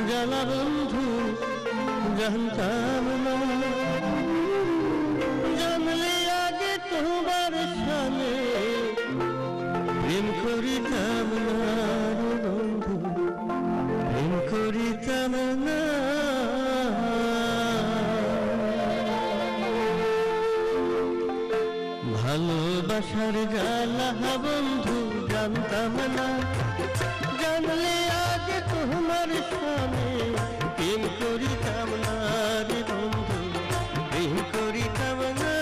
জ্বালা বন্ধু জানতাম না, জানলে আগে তোমার সামনে প্রেম করিতাম না রে বন্ধু, প্রেম করিতাম না। ভালোবাসার জ্বালা বন্ধু জানতাম না, জানলে আগে তোমার সামনে প্রেম করিতাম না রে বন্ধু, প্রেম করিতাম না।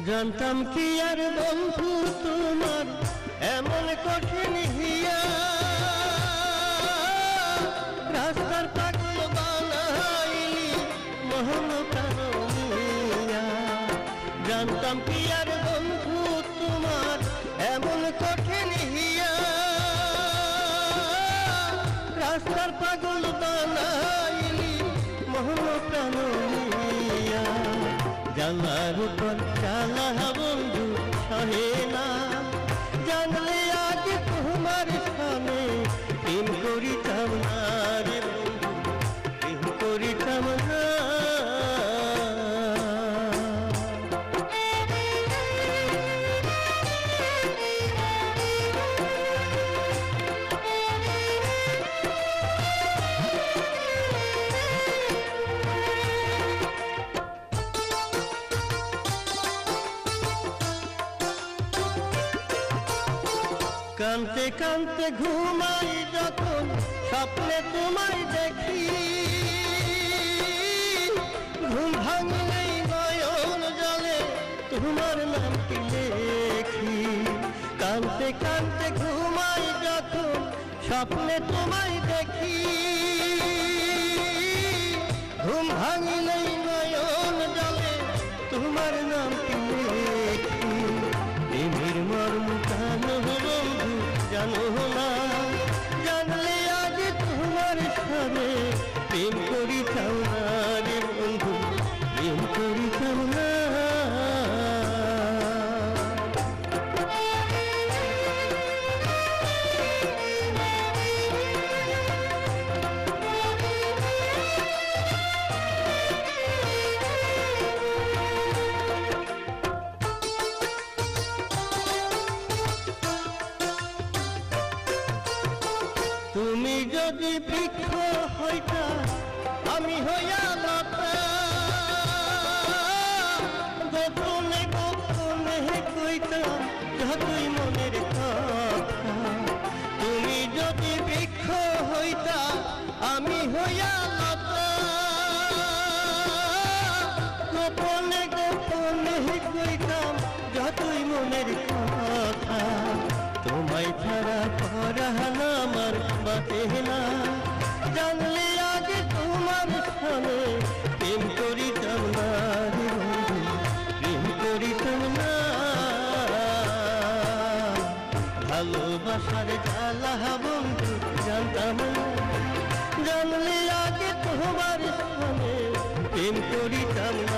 জানতাম কি আর বন্ধু তোমার এমন কঠিন হিয়া, রাস্তার পাগল বানাইলি মোহন প্রাণ নিয়া। জানতাম কি আর বন্ধু তোমার এমন কঠিন হিয়া, রাস্তার পাগল বানাইলি মোহন প্রাণ নিয়া। জ্বালার উপর জ্বালা বন্ধু সহে না, জানলে আগে তোমার সামনে প্রেম করিতাম না রে বন্ধু, প্রেম করিতাম না। কানতে কানতে ঘুমাই যখন স্বপ্নে তোমায় দেখি, ঘুম ভাঙলেই নয়ন জলে তোমার নামটি লেখি। কানতে কানতে ঘুমাই যখন স্বপ্নে তোমায় দেখি, ঘুম ভাঙলেই নয়ন জলে তোমার নামটি লেখি। প্রেমের মর্ম জানো বন্ধু জানো না, জানলে আগে তোমার সামনে প্রেম করিতাম না রে বন্ধু, প্রেম করিতাম না। তুমি যদি বৃক্ষ হইতা আমি হইয়া লতা, গোপনে গোপনে কইতাম যতই মনের কথা। তুমি যদি বৃক্ষ হইতা আমি হইয়া লতা, গোপনে গোপনে কইতাম যতই মনের কথা। তোমায় ছাড়া পরাণ আমার বাঁচে না, জানলে আগে তোমার সামনে প্রেম করিতাম না রে বন্ধু, প্রেম করিতাম না। ভালোবাসার জ্বালা বন্ধু জানতাম না, জানলে আগে তোমার সামনে প্রেম করিতাম না।